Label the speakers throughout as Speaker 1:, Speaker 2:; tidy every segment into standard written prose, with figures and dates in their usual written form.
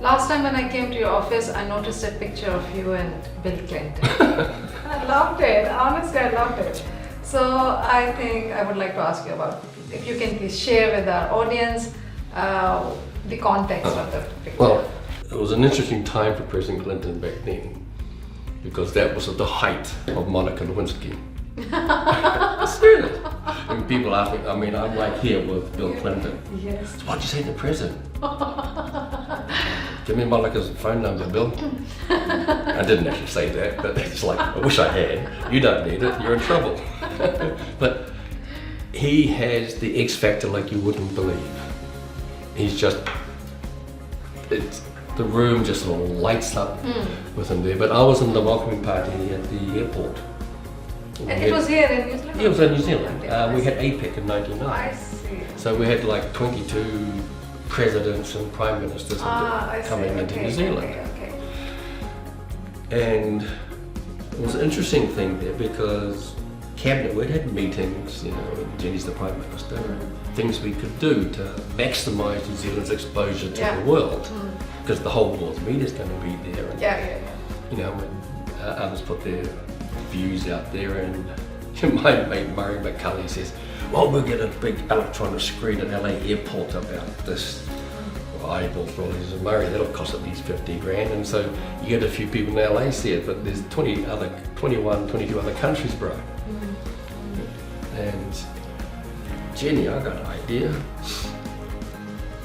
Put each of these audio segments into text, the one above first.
Speaker 1: Last time when I came to your office, I noticed a picture of you and Bill Clinton. I loved it. Honestly, I loved it. So I think I would like to ask you about, if you can please share with our audience the context of the picture.
Speaker 2: Well, it was an interesting time for President Clinton back then, because that was at the height of Monica Lewinsky. Seriously. And people ask me, I mean, I'm like here with Bill Clinton.
Speaker 1: Yes.
Speaker 2: So what'd you say to the president? Give me Monica's phone number, Bill. I didn't actually say that, but it's like, I wish I had. You don't need it, you're in trouble. But he has the X factor like you wouldn't believe. He's just, the room just sort of lights up with him there. But I was in the welcoming party at the airport.
Speaker 1: And it was here in New Zealand?
Speaker 2: Yeah, it was in New Zealand. We had APEC in '99.
Speaker 1: I see.
Speaker 2: So we had like 22 presidents and prime ministers coming into New Zealand.
Speaker 1: Okay.
Speaker 2: And it was an interesting thing there because cabinet, we had meetings, you know, and Jenny's the prime minister, things we could do to maximise New Zealand's exposure to the world, because the whole world's media's going to be there. And, you know, when others put their views out there, and my mate Murray McCulley says, well, we'll get a big electronic screen at LA airport about this. Well, I bought for all these in Murray, that'll cost at least 50 grand, and so you get a few people in LA see it, but there's 22 other countries, bro. And Jenny, I got an idea.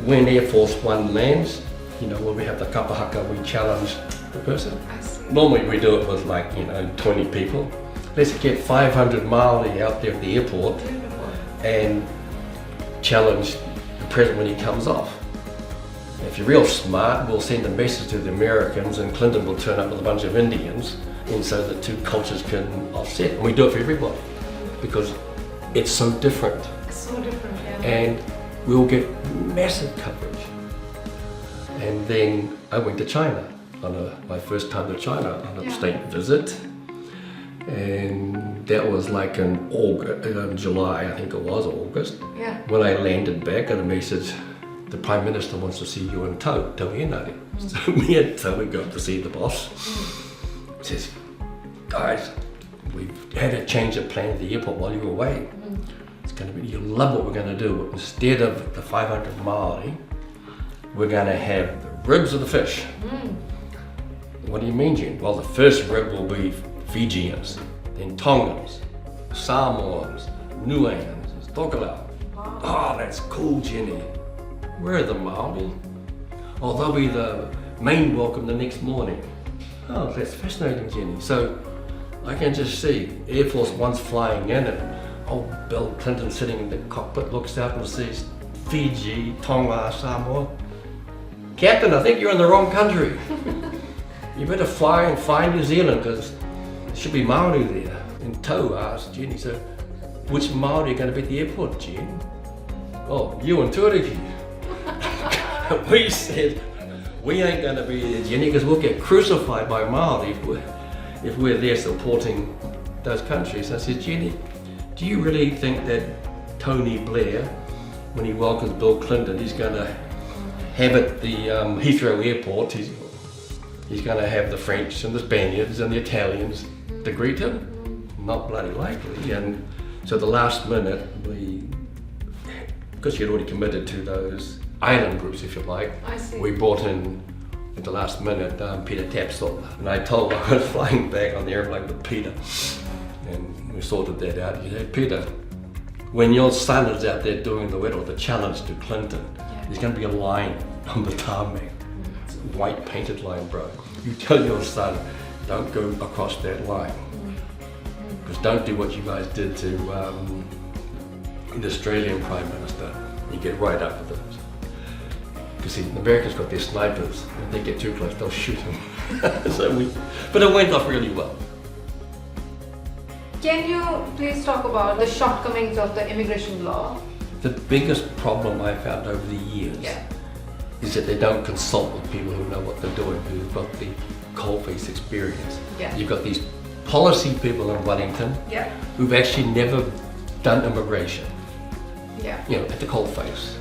Speaker 2: When Air Force One lands, you know, when we have the kapahaka, we challenge the person. Normally we do it with like, you know, 20 people. Let's get 500 Māori out there at the airport and challenge the president when he comes off. If you're real smart, we'll send a message to the Americans and Clinton will turn up with a bunch of Indians, and so the two cultures can offset. And we do it for everybody because it's so different.
Speaker 1: It's so different, yeah.
Speaker 2: And we'll get massive coverage. And then I went to China on my first time to China on a state visit. And that was like in July, I think it was, August.
Speaker 1: Yeah.
Speaker 2: When I landed back, I got a message, the Prime Minister wants to see you in tow, Te Whenare. So me and Tow, we go up to see the boss. He says, guys, we've had to change the plan at the airport while you were away. It's going to be, you'll love what we're going to do. Instead of the 500 Māori, we're going to have the ribs of the fish. What do you mean, Jen? Well, the first rib will be Fijians, then Tongans, Samoans, Nuans, Tokelau. Oh, that's cool, Jenny. Where are the Māori? Oh, they'll be the main welcome the next morning. Oh, that's fascinating, Jenny. So I can just see Air Force One's flying in and old Bill Clinton sitting in the cockpit looks out and sees Fiji, Tonga, Samoa. Captain, I think you're in the wrong country. You better fly and find New Zealand because there should be Māori there. In tow, asked Jenny, so which Māori are going to be at the airport, Jen? Oh, you and Tuariki. We said, we ain't going to be there, Jenny, because we'll get crucified by Māori if we're there supporting those countries. I said, Jenny, do you really think that Tony Blair, when he welcomes Bill Clinton, he's going to have at the Heathrow airport, he's going to have the French and the Spaniards and the Italians to greet him? Not bloody likely. And so the last minute, because he had already committed to those island groups, if you like, we brought in at the last minute Peter Tapsell. And I told him I was flying back on the airplane with Peter. And we sorted that out. He said, Peter, when your son is out there doing the challenge to Clinton, there's going to be a line on the tarmac. It's a white painted line, bro. You tell your son, don't go across that line. Because don't do what you guys did to the Australian Prime Minister. You get right up with them. Because the Americans got their snipers. If they get too close, they'll shoot them. But it went off really well.
Speaker 1: Can you please talk about the shortcomings of the immigration law?
Speaker 2: The biggest problem I found over the years is that they don't consult with people who know what they're doing, who've got the coalface experience. You've got these policy people in Wellington who've actually never done immigration. You know, at the coalface.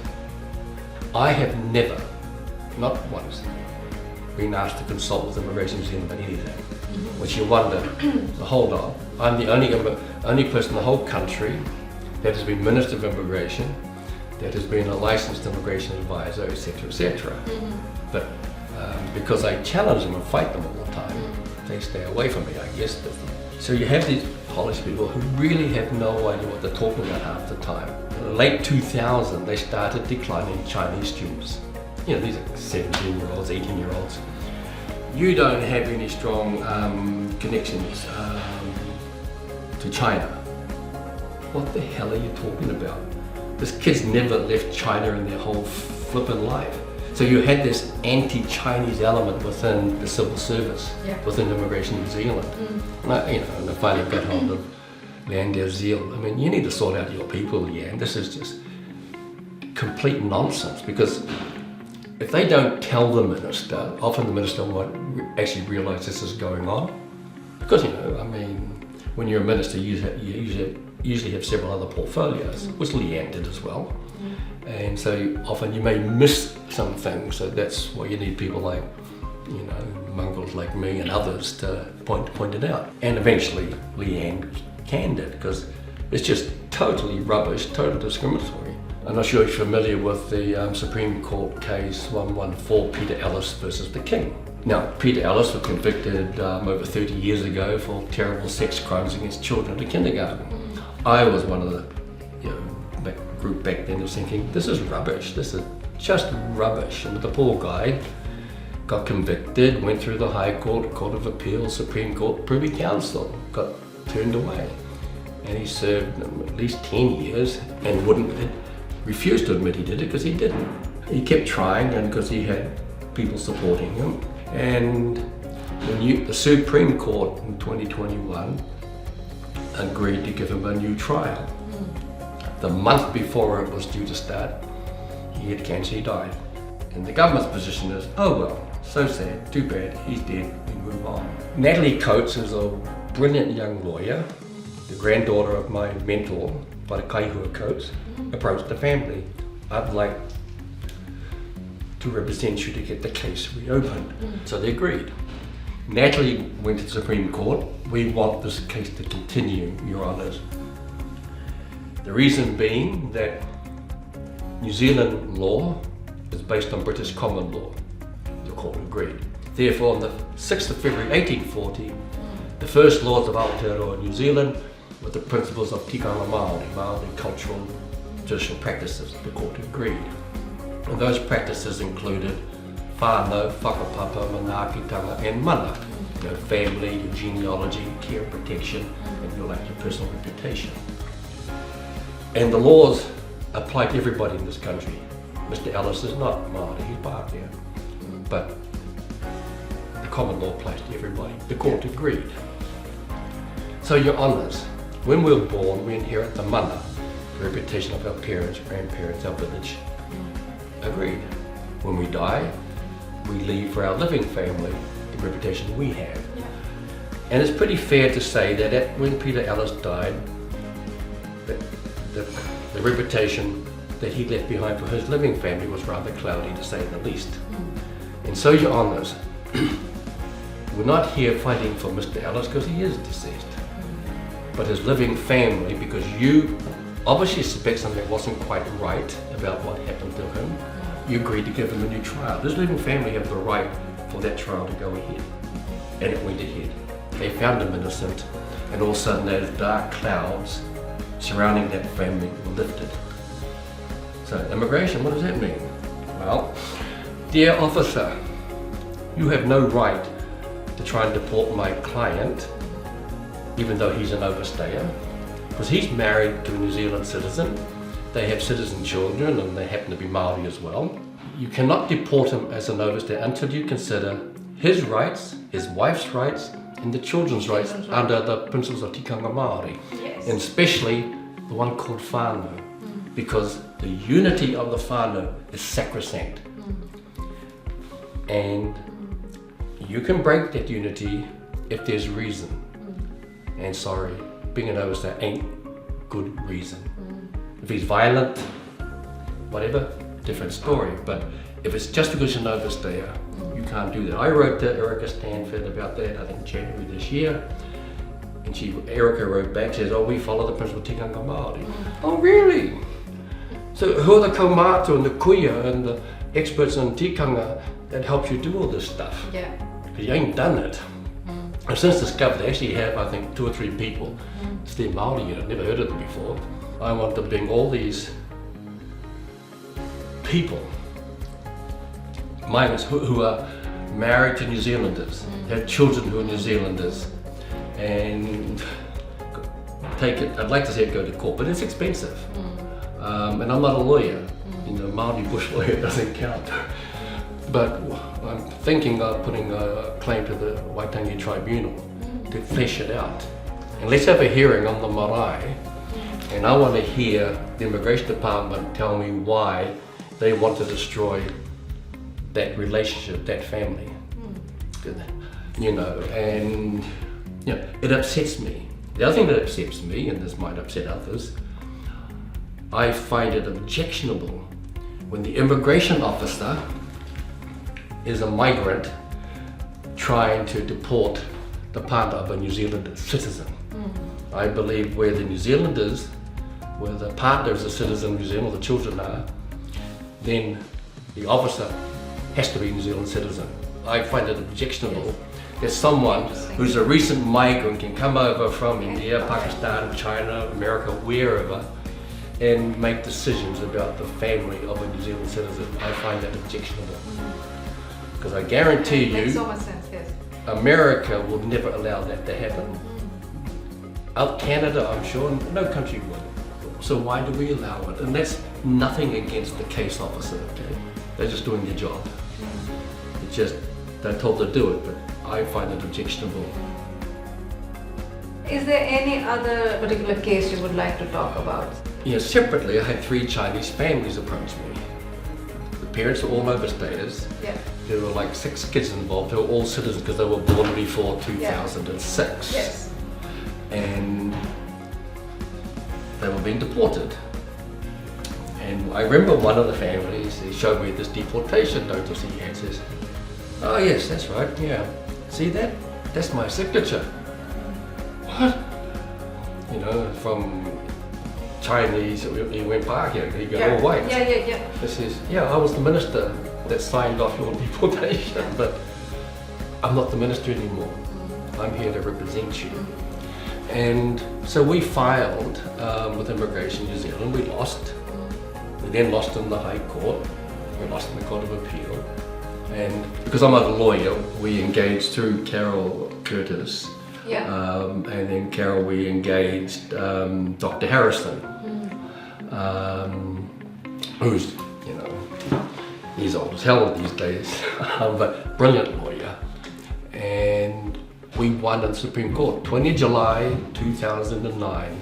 Speaker 2: I have never, not once, been asked to consult with Immigration New Zealand about anything. Which you wonder, hold on, I'm the only person in the whole country that has been Minister of Immigration, that has been a licensed immigration advisor, etc., etc. But because I challenge them and fight them all the time, they stay away from me, I guess. So you have these Polish people who really have no idea what they're talking about half the time. In the late 2000, they started declining Chinese students. You know, these are 17-year-olds, 18-year-olds. You don't have any strong connections to China. What the hell are you talking about? This kid's never left China in their whole flippin' life. So you had this anti-Chinese element within the civil service, within Immigration New Zealand. And I finally got hold of Landau Zeal. I mean, you need to sort out your people, and this is just complete nonsense, because if they don't tell the minister, often the minister won't actually realise this is going on. Because, when you're a minister, you usually have several other portfolios, which Leanne did as well. And so often you may miss some things, so that's why you need people like, mongrels like me and others to point it out. And eventually Leanne canned it, because it's just totally rubbish, totally discriminatory. I'm not sure if you're familiar with the Supreme Court case 114, Peter Ellis versus the King. Now, Peter Ellis was convicted over 30 years ago for terrible sex crimes against children at a kindergarten. I was one of the group back then was thinking, this is rubbish, this is just rubbish. And the poor guy got convicted, went through the High Court, Court of Appeal, Supreme Court, Privy Council, got turned away. And he served at least 10 years and refused to admit he did it because he didn't. He kept trying, and because he had people supporting him. And the Supreme Court in 2021 agreed to give him a new trial. The month before it was due to start, he had cancer, he died. And the government's position is, oh well, so sad, too bad, he's dead, we move on. Natalie Coates is a brilliant young lawyer, the granddaughter of my mentor, Tuariki Coates, approached the family. I'd like to represent you to get the case reopened. So they agreed. Natalie went to the Supreme Court. We want this case to continue, Your Honours. The reason being that New Zealand law is based on British common law. The court agreed. Therefore, on the 6th of February 1840, the first laws of Aotearoa New Zealand were the principles of tikanga Māori cultural traditional practices. The court agreed. And those practices included whānau, whakapapa, manaakitanga and mana. Family, your genealogy, care and protection, and your personal reputation. And the laws apply to everybody in this country. Mr. Ellis is not Māori, he's Pākehā. But the common law applies to everybody. The court agreed. So, Your Honours, when we're born, we inherit the mana, the reputation of our parents, grandparents, our village. Agreed. When we die, we leave for our living family the reputation we have. And it's pretty fair to say that when Peter Ellis died, the reputation that he left behind for his living family was rather cloudy, to say the least. And so, Your Honours, we're not here fighting for Mr. Ellis because he is deceased, but his living family, because you obviously suspect something wasn't quite right about what happened to him. You agreed to give him a new trial. His living family have the right for that trial to go ahead, and it went ahead. They found him innocent, and all of a sudden those dark clouds surrounding that family were lifted. So immigration, what does that mean? Well, dear officer, you have no right to try and deport my client, even though he's an overstayer, because he's married to a New Zealand citizen. They have citizen children and they happen to be Māori as well. You cannot deport him as an overstayer until you consider his rights, his wife's rights, and the children's rights under the principles of tikanga Māori.
Speaker 1: Yes.
Speaker 2: And especially the one called whānau, because the unity of the whānau is sacrosanct. And you can break that unity if there's reason. And sorry, being an overstayer ain't good reason. If he's violent, whatever, different story. But if it's just because you're an overstayer, you can't do that. I wrote to Erica Stanford about that, I think January this year. And Erica wrote back, says, oh, we follow the principle of tikanga Māori. Oh, really? So who are the kaumātua and the kuia and the experts on tikanga that helps you do all this stuff?
Speaker 1: Yeah.
Speaker 2: Because you ain't done it. And since discovered, they actually have, I think, 2 or 3 people. It's their Māori unit, never heard of them before. I want to bring all these people, migrants who are married to New Zealanders, have children who are New Zealanders, and take it, I'd like to see it go to court, but it's expensive. And I'm not a lawyer, Māori bush lawyer doesn't count. But I'm thinking of putting a claim to the Waitangi Tribunal to flesh it out. And let's have a hearing on the marae, and I want to hear the Immigration Department tell me why they want to destroy that relationship, that family. And it upsets me. The other thing that upsets me, and this might upset others, I find it objectionable when the immigration officer is a migrant trying to deport the partner of a New Zealand citizen. I believe where the New Zealanders, where the partner is a citizen of New Zealand, the children are, then the officer has to be a New Zealand citizen. I find it objectionable that someone who's a recent migrant can come over from India, Pakistan, China, America, wherever, and make decisions about the family of a New Zealand citizen. I find that objectionable. Because I guarantee you,
Speaker 1: Makes so much sense, yes.
Speaker 2: America will never allow that to happen. Out Canada, I'm sure, no country would. So why do we allow it? And that's nothing against the case officer, okay? They're just doing their job. It's just, they're told to do it, but I find it objectionable.
Speaker 1: Is there any other particular case you would like to talk about?
Speaker 2: Yeah, separately, I had 3 Chinese families approach me. The parents are all overstayers.
Speaker 1: Yeah.
Speaker 2: There were like 6 kids involved. They were all citizens because they were born before 2006.
Speaker 1: Yes.
Speaker 2: And they were being deported. And I remember one of the families, he showed me this deportation notice he had, says, oh yes, that's right, yeah. See that? That's my signature. What? From Chinese, he went back here, he got all white.
Speaker 1: Yeah.
Speaker 2: He says, yeah, I was the minister that signed off your deportation, but I'm not the minister anymore. I'm here to represent you. And so we filed with Immigration New Zealand. We lost. We then lost in the High Court. We lost in the Court of Appeal. And because I'm not a lawyer, we engaged through Carol Curtis.
Speaker 1: Yeah.
Speaker 2: And then Carol, we engaged Dr. Harrison, who's, he's old as hell these days, but brilliant lawyer. And we won in the Supreme Court. 20 July 2009,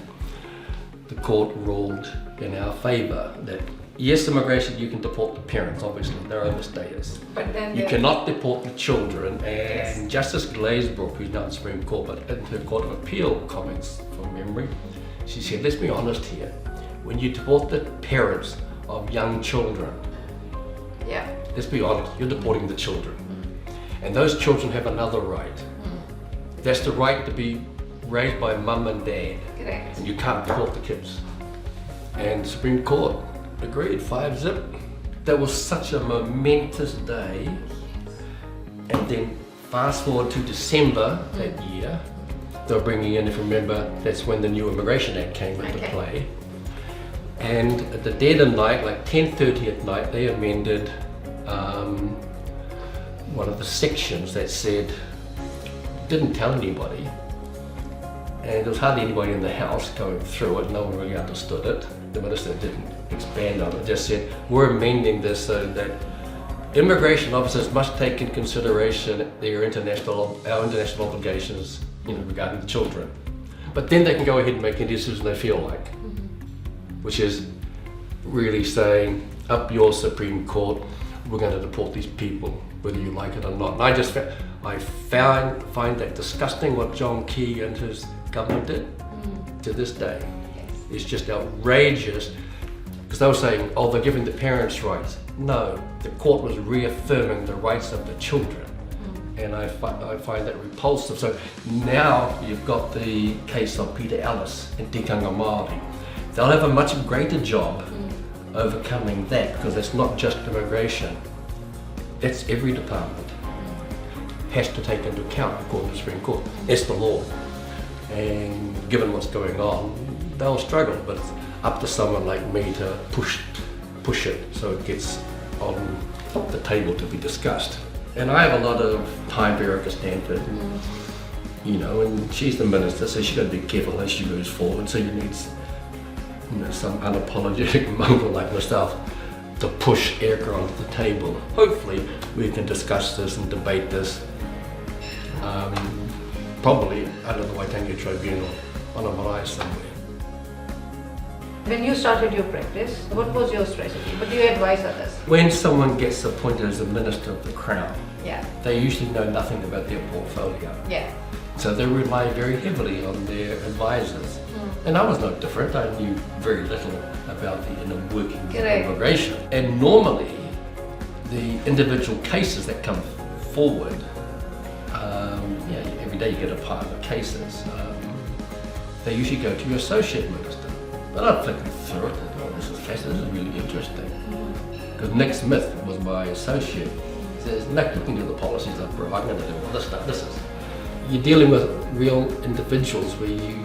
Speaker 2: the court ruled in our favour that yes, immigration, you can deport the parents, obviously, they're overstayers.
Speaker 1: But then
Speaker 2: you cannot deport the children. And Justice Glazebrook, who's now in the Supreme Court, but in her Court of Appeal comments from memory, she said, let's be honest here, when you deport the parents of young children, let's be honest, you're deporting the children. And those children have another right. That's the right to be raised by mum and dad.
Speaker 1: Correct.
Speaker 2: And you can't deport the kids. And the Supreme Court agreed, 5-0. That was such a momentous day. And then fast forward to December that year, they were bringing in, if you remember, that's when the new Immigration Act came into play. And at the dead of night, like 10:30 at night, they amended one of the sections that said, didn't tell anybody, and there was hardly anybody in the house going through it, no one really understood it. The minister didn't expand on it, just said, we're amending this so that immigration officers must take in consideration our international obligations, regarding the children. But then they can go ahead and make any decision they feel like, which is really saying, up your Supreme Court, we're going to deport these people, whether you like it or not. And I find that disgusting what John Key and his government did to this day. It's just outrageous, because they were saying, oh, they're giving the parents rights. No, the court was reaffirming the rights of the children. And I find that repulsive. So now you've got the case of Peter Ellis and Tikanga Māori. They'll have a much greater job overcoming that, because it's not just immigration. That's every department has to take into account, according to the Supreme Court. It's the law. And given what's going on, they'll struggle, but it's up to someone like me to push it so it gets on the table to be discussed. And I have a lot of time for Erica Stanford, and she's the minister, so she's got to be careful as she moves forward. So you need, some unapologetic mongrel like myself to push Erica onto the table. Hopefully, we can discuss this and debate this, probably under the Waitangi Tribunal on a marae somewhere.
Speaker 1: When you started your practice, what was your strategy? What do you advise others?
Speaker 2: When someone gets appointed as a Minister of the Crown,
Speaker 1: Yeah.
Speaker 2: they usually know nothing about their portfolio.
Speaker 1: Yeah.
Speaker 2: So they rely very heavily on their advisors. And I was no different. I knew very little about the inner workings
Speaker 1: Correct.
Speaker 2: of immigration. And normally, the individual cases that come forward, every day you get a pile of cases, they usually go to your associate minister. But I'm flicking through it, this is fascinating, this is really interesting. Because Nick Smith was my associate. He says, Nick, looking at the policies, I'm going to do all this stuff. You're dealing with real individuals where you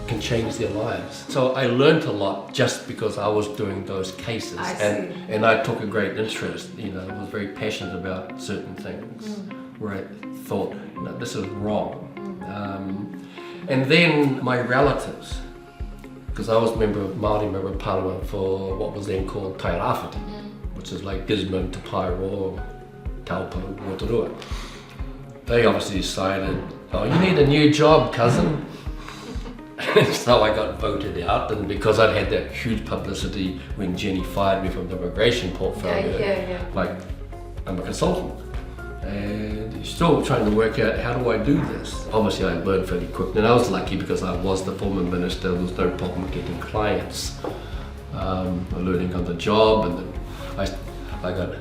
Speaker 2: can change their lives. So I learned a lot just because I was doing those cases. And I took a great interest, I was very passionate about certain things where I thought, this is wrong. And then my relatives, because I was Māori member of Parliament for what was then called Tairāwhiti, which is like Gisborne, Te Paeroa, Taupo, Rotorua. They obviously decided, you need a new job, cousin. So I got voted out, and because I'd had that huge publicity when Jenny fired me from the immigration portfolio, like I'm a consultant. And still trying to work out, how do I do this? Obviously I learned fairly quickly, and I was lucky because I was the former minister. There was no problem getting clients. Learning on the job, and then I got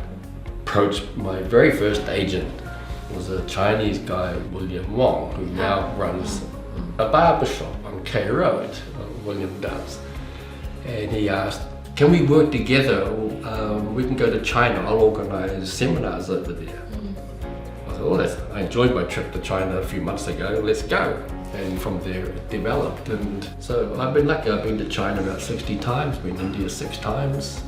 Speaker 2: approached. My very first agent was a Chinese guy, William Wong, who now runs a barber shop on K Road, William does. And he asked, can we work together? We can go to China, I'll organise seminars over there. I enjoyed my trip to China a few months ago, let's go. And from there it developed. And so I've been lucky, I've been to China about 60 times, been to India 6 times.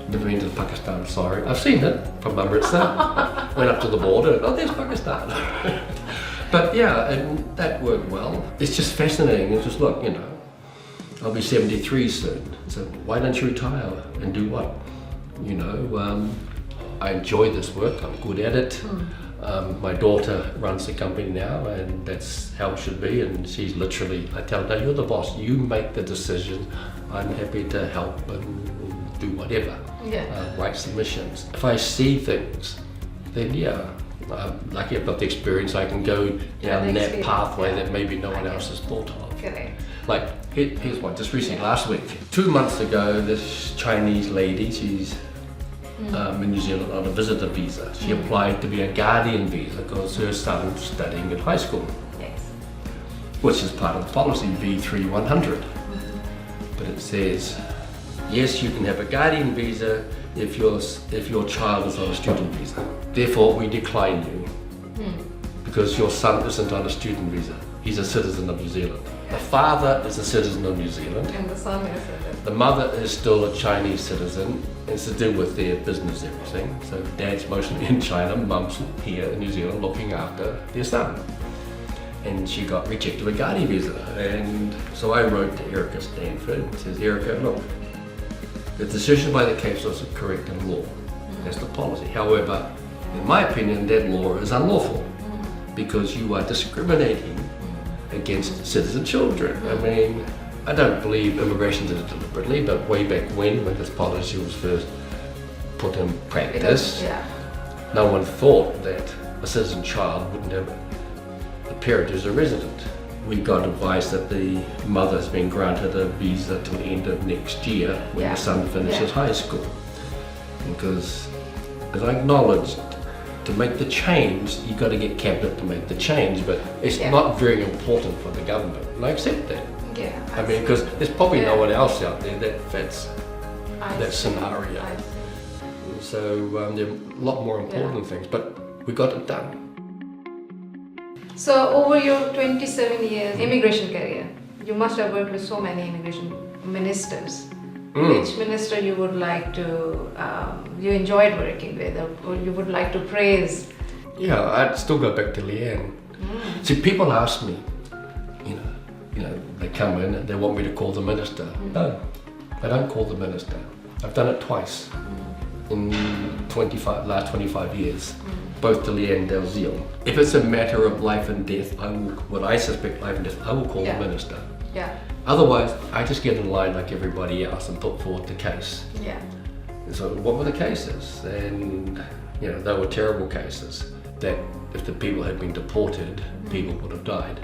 Speaker 2: Never been to Pakistan, sorry. I've seen it from Amritsar. Went up to the border, there's Pakistan. But yeah, and that worked well. It's just fascinating, it's just look, I'll be 73 soon. So why don't you retire and do what? I enjoy this work, I'm good at it. My daughter runs the company now, and that's how it should be. And she's literally, I tell her, you're the boss, you make the decision. I'm happy to help and do whatever, write submissions. If I see things, then I'm lucky I've got the experience, I can go down that pathway that maybe no one else has thought of.
Speaker 1: Correct.
Speaker 2: Like, here's one, just recently, last week. 2 months ago, this Chinese lady, she's in New Zealand on a visitor visa. She applied to be a guardian visa because her son's studying at high school.
Speaker 1: Yes.
Speaker 2: Which is part of the policy V3100. But it says, yes, you can have a guardian visa if your child is on a student visa. Therefore, we decline you because your son isn't on a student visa. He's a citizen of New Zealand. The father is a citizen of New Zealand.
Speaker 1: And the son is a
Speaker 2: The mother is still a Chinese citizen. It's to do with their business, everything. So dad's mostly in China, mum's here in New Zealand looking after their son. And she got rejected with a guardian visa. And so I wrote to Erica Stanford and says, Erica, look, the decision by the council is correct in law. That's the policy. However, in my opinion, that law is unlawful because you are discriminating against citizen children. I mean, I don't believe immigration did it deliberately, but way back when this policy was first put in practice, no one thought that a citizen child wouldn't have a parent who's a resident. We got advice that the mother's been granted a visa till the end of next year when the son finishes high school. because, as I acknowledged, to make the change, you've got to get cabinet to make the change, but it's not very important for the government, and I accept that.
Speaker 1: Yeah.
Speaker 2: I mean, because there's probably no one else out there that fits that
Speaker 1: see.
Speaker 2: scenario. So there are a lot more important things, but we got it done.
Speaker 1: So over your 27 years immigration career, you must have worked with so many immigration ministers. Which minister you would like to, you enjoyed working with, or you would like to praise?
Speaker 2: Yeah, I'd still go back to Leanne. See, people ask me, you know, they come in and they want me to call the minister. No, I don't call the minister. I've done it twice in last 25 years, both to Leanne Dalziel. If it's a matter of life and death, what I suspect life and death, I will call the minister.
Speaker 1: Yeah.
Speaker 2: Otherwise, I just get in line like everybody else and put forward the case.
Speaker 1: Yeah.
Speaker 2: So what were the cases? And they were terrible cases that if the people had been deported, people would have died.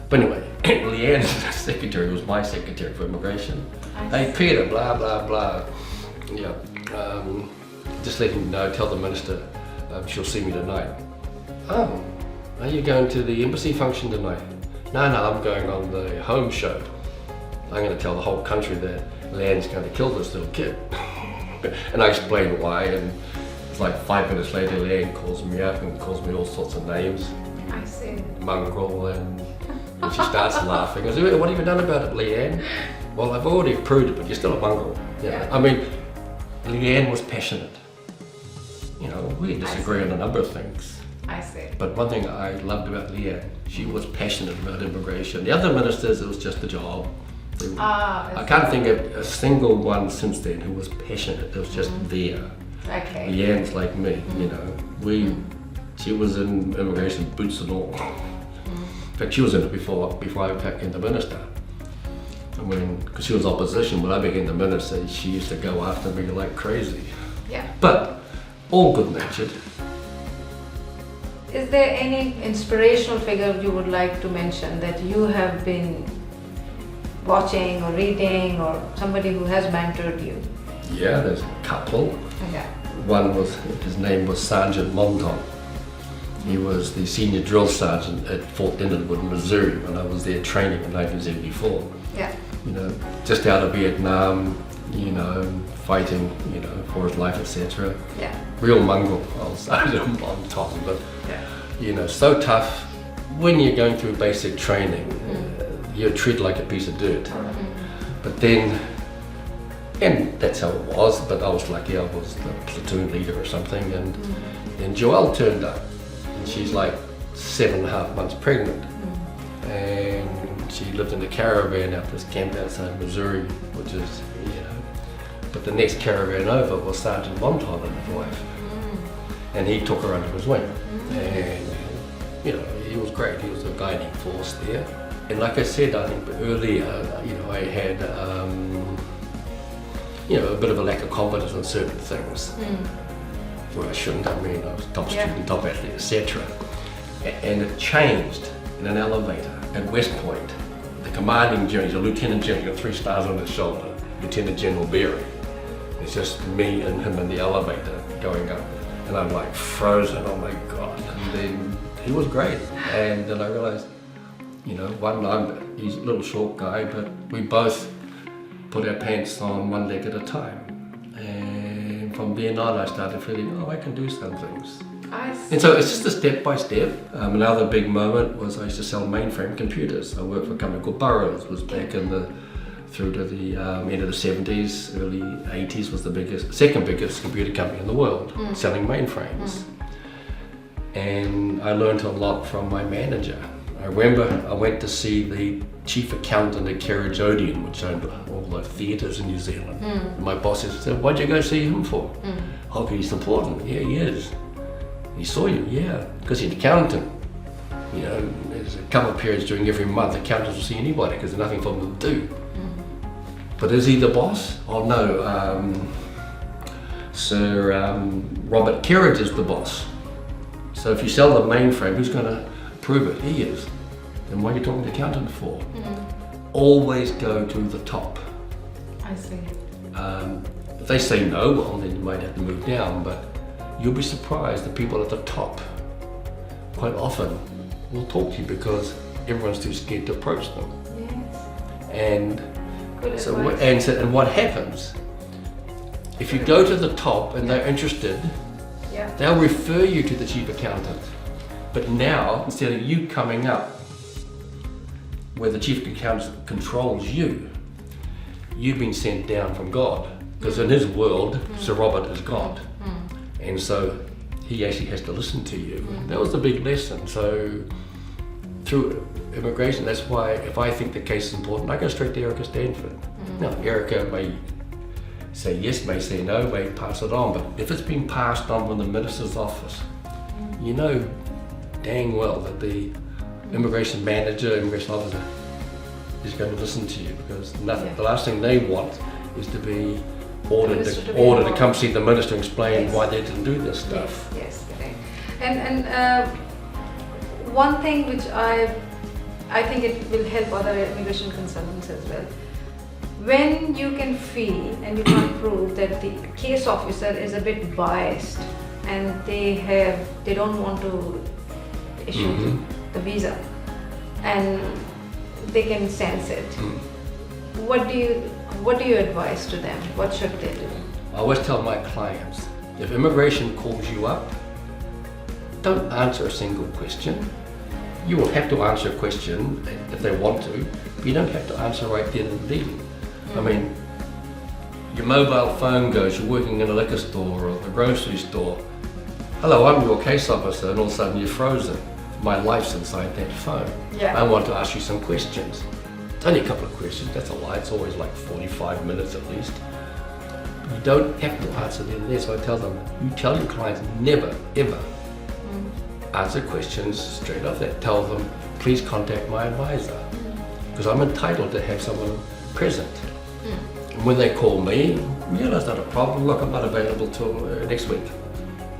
Speaker 2: But anyway, Leanne's secretary was my secretary for immigration. Hey Peter, blah, blah, blah. Yeah, just letting you know, tell the minister she'll see me tonight. Oh, are you going to the embassy function tonight? No, I'm going on the home show. I'm going to tell the whole country that Leanne's going to kill this little kid. And I explained why, and it's like 5 minutes later, Leanne calls me up and calls me all sorts of names.
Speaker 1: I see.
Speaker 2: Mongrel, and she starts laughing. I said, what have you done about it, Leanne? Well, I've already proved it, but you're still a mongrel.
Speaker 1: Yeah.
Speaker 2: I mean, Leanne was passionate. We disagree on a number of things.
Speaker 1: I see.
Speaker 2: But one thing I loved about Leanne, she was passionate about immigration. The other ministers, it was just a job. I can't think of a single one since then who was passionate. It was just there.
Speaker 1: Okay.
Speaker 2: Leanne's like me, she was in immigration, boots and all. In fact, she was in it before I became the minister. Because she was opposition, when I became the minister, she used to go after me like crazy.
Speaker 1: Yeah.
Speaker 2: But all good-natured.
Speaker 1: Is there any inspirational figure you would like to mention that you have been watching or reading, or somebody who has mentored you?
Speaker 2: Yeah, there's a couple.
Speaker 1: Okay.
Speaker 2: One his name was Sergeant Monton. He was the senior drill sergeant at Fort Leonardwood, Missouri, when I was there training in 1974.
Speaker 1: Yeah.
Speaker 2: Just out of Vietnam, fighting, for his life, etc.
Speaker 1: Yeah.
Speaker 2: Real mongrel, old Sergeant Monton, but so tough. When you're going through basic training, you're treated like a piece of dirt. But then, and that's how it was, but I was lucky, I was the platoon leader or something, and then Joelle turned up, and she's like 7.5 months pregnant, and she lived in a caravan out this camp outside Missouri, which is, but the next caravan over was Sergeant Monton and his wife, and he took her under his wing, and he was great, he was a guiding force there. And like I said, I think earlier, I had, a bit of a lack of confidence in certain things where I shouldn't. I was top student, top athlete, etc. And it changed in an elevator at West Point. The commanding general, he's a lieutenant general, got 3 stars on his shoulder, Lieutenant General Berry. It's just me and him in the elevator going up, and I'm like frozen. Oh my God! And then he was great, and then I realized. He's a little short guy, but we both put our pants on one leg at a time. And from then on, I started feeling, I can do some things. And so it's just a step by step. Another big moment was I used to sell mainframe computers. I worked for a company called Burroughs. It was back through to the end of the 70s, early 80s was the second biggest computer company in the world, selling mainframes. And I learned a lot from my manager. I remember I went to see the chief accountant at Carriage Odeon, which owned all the theatres in New Zealand. And my boss said, what'd you go see him for? Oh, he's important. Yeah, he is. He saw you, yeah, because he's an accountant. There's a couple of periods during every month accountants will see anybody because there's nothing for them to do. But is he the boss? Oh no, Sir Robert Kerridge is the boss. So if you sell the mainframe, who's going to prove it? He is. Then what are you talking to the accountant for? Always go to the top.
Speaker 1: I see.
Speaker 2: they say no, well then you might have to move down, but you'll be surprised the people at the top quite often will talk to you because everyone's too scared to approach them.
Speaker 1: Yes.
Speaker 2: And
Speaker 1: Good
Speaker 2: so,
Speaker 1: advice.
Speaker 2: and what happens, if you go to the top and they're interested,
Speaker 1: Yeah.
Speaker 2: they'll refer you to the chief accountant. But now, instead of you coming up where the chief accountant controls you, you've been sent down from God. Because in his world, Sir Robert is God. And so he actually has to listen to you. That was the big lesson. So through immigration, that's why if I think the case is important, I go straight to Erica Stanford. Now, Erica may say yes, may say no, may pass it on, but if it's been passed on from the minister's office, you know dang well that the immigration manager, immigration officer is going to listen to you, because nothing, the last thing they want is to be ordered to come see the minister and explain why they didn't do this stuff.
Speaker 1: Yes, correct. And one thing which I think it will help other immigration consultants as well. When you can feel and you can prove that the case officer is a bit biased and they don't want to issue the visa and they can sense it, what do you advise to them? What should they do?
Speaker 2: I always tell my clients, if immigration calls you up, don't answer a single question. You will have to answer a question if they want to, but you don't have to answer right then and then. I mean, your mobile phone goes, you're working in a liquor store or the grocery store. Hello, I'm your case officer, and all of a sudden you're frozen. My life's inside that phone.
Speaker 1: Yeah.
Speaker 2: I want to ask you some questions. It's only a couple of questions, that's a lie. It's always like 45 minutes at least. You don't have to answer them there, so I tell them, you tell your clients never, ever answer questions straight off that. Tell them, please contact my advisor, because I'm entitled to have someone present. And when they call me, yeah, that's not a problem. Look, I'm not available till next week.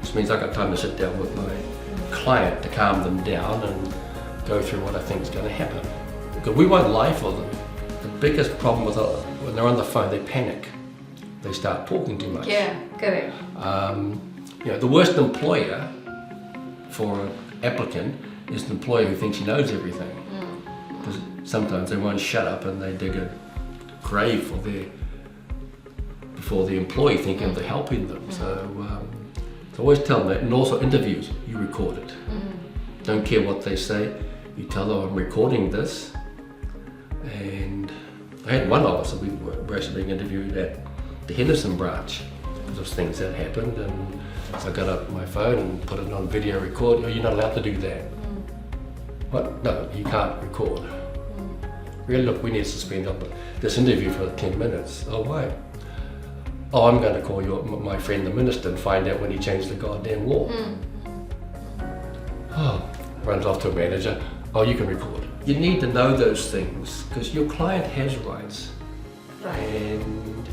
Speaker 2: This means I've got time to sit down with my client to calm them down and go through what I think is going to happen. Because we won't lie for them. The biggest problem with when they're on the phone, they panic. They start talking too much.
Speaker 1: Yeah, correct.
Speaker 2: The worst employer for an applicant is an employer who thinks he knows everything. Because sometimes they won't shut up and they dig a grave before the employee thinking they're helping them. So always tell them that. And also interviews, you record it. Don't care what they say. You tell them, I'm recording this. And I had one officer, we were actually being interviewed at the Henderson branch because of things that happened, and so I got up my phone and put it on video record. Oh, you're not allowed to do that. What? No, you can't record. Really, look, we need to suspend this interview for 10 minutes. Oh, why? Oh, I'm going to call my friend the minister and find out when he changed the goddamn law. Oh, runs off to a manager. Oh, you can record. You need to know those things because your client has rights.
Speaker 1: Right.
Speaker 2: And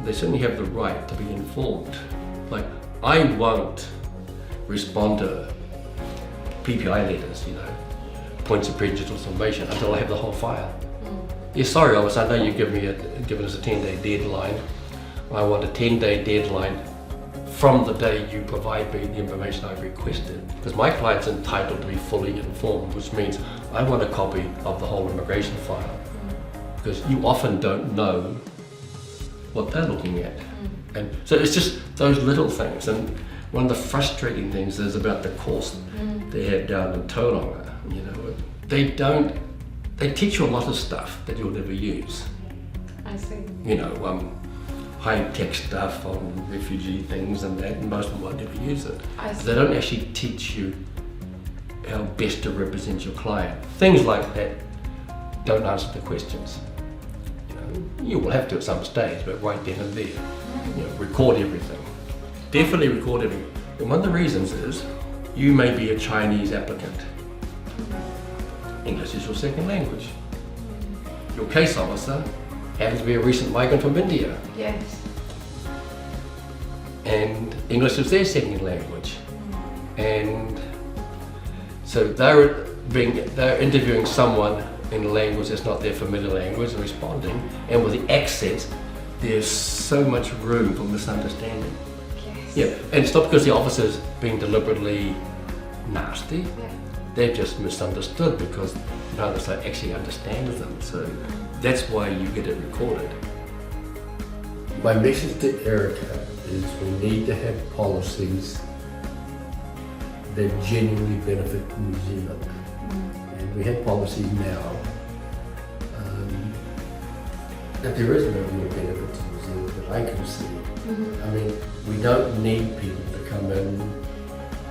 Speaker 2: they certainly have the right to be informed. Like, I won't respond to PPI letters, points of prejudicial information until I have the whole file. Yeah, sorry, officer, I know you've given us a 10-day deadline. I want a 10-day deadline from the day you provide me the information I've requested. Because my client's entitled to be fully informed, which means I want a copy of the whole immigration file. Because you often don't know what they're looking at. And so it's just those little things. And one of the frustrating things is about the course they have down in Tauranga. They teach you a lot of stuff that you'll never use.
Speaker 1: I see.
Speaker 2: High-tech stuff on refugee things and that, and most of them won't ever use it. They don't actually teach you how best to represent your client. Things like that, don't answer the questions. You will have to at some stage, but right then and there, record everything. Definitely record everything. And one of the reasons is, you may be a Chinese applicant. English is your second language. Your case officer happens to be a recent migrant from India.
Speaker 1: Yes.
Speaker 2: And English is their second language. And so they're interviewing someone in a language that's not their familiar language and responding, and with the accent there's so much room for misunderstanding.
Speaker 1: Yes.
Speaker 2: Yeah, and it's not because the officer's being deliberately nasty.
Speaker 1: Yeah.
Speaker 2: They've just misunderstood because neither side actually understands them. So that's why you get it recorded. My message to Erica is we need to have policies that genuinely benefit New Zealand. And we have policies now that there is no real benefit to New Zealand that I can see. I mean, we don't need people to come in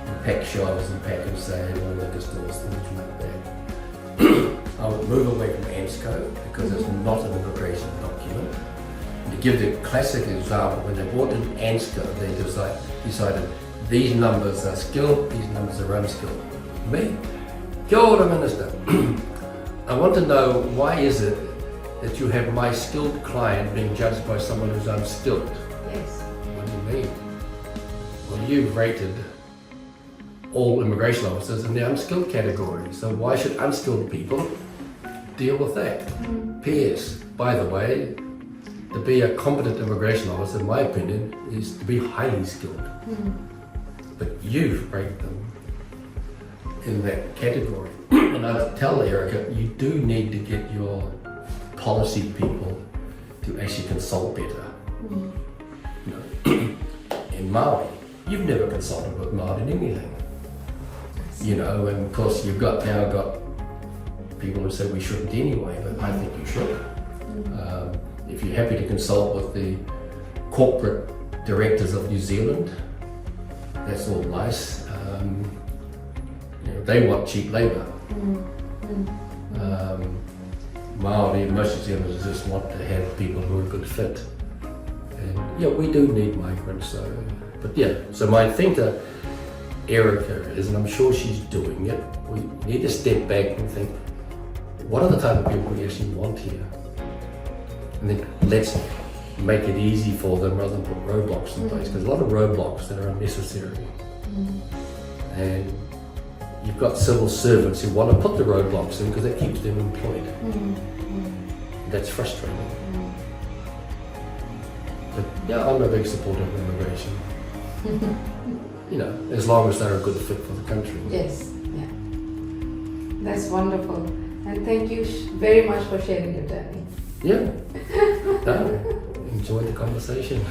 Speaker 2: and pack shelves and pack and say, well, liquor stores, things like that. I would move away from ANSCO because it's not an immigration document. To give the classic example, when they brought in ANSCO, they decided these numbers are skilled, these numbers are unskilled. Me? Kia ora, Minister. I want to know why is it that you have my skilled client being judged by someone who's unskilled?
Speaker 1: Yes.
Speaker 2: What do you mean? Well, you've rated all immigration officers in the unskilled category, so why should unskilled people deal with that? P.S. By the way, to be a competent immigration officer, in my opinion, is to be highly skilled. But you've ranked them in that category. And I tell Erica, you do need to get your policy people to actually consult better. You know, in Maui, you've never consulted with Maori in anything. You know, and of course you've now got people who say we shouldn't anyway, but I think you should. If you're happy to consult with the corporate directors of New Zealand, that's all nice. You know, they want cheap labour. Maori and most New Zealanders just want to have people who are a good fit. And yeah, we do need migrants, but yeah, so my thing to Erica is, and I'm sure she's doing it, we need to step back and think, what are the type of people we actually want here? And then let's make it easy for them rather than put roadblocks in place, because a lot of roadblocks that are unnecessary. And you've got civil servants who want to put the roadblocks in because that keeps them employed. That's frustrating. But yeah, I'm a big supporter of immigration. You know, as long as they're a good fit for the country.
Speaker 1: Yes, yeah. That's wonderful. And thank you very much for sharing your journey.
Speaker 2: Yeah. No, enjoyed the conversation.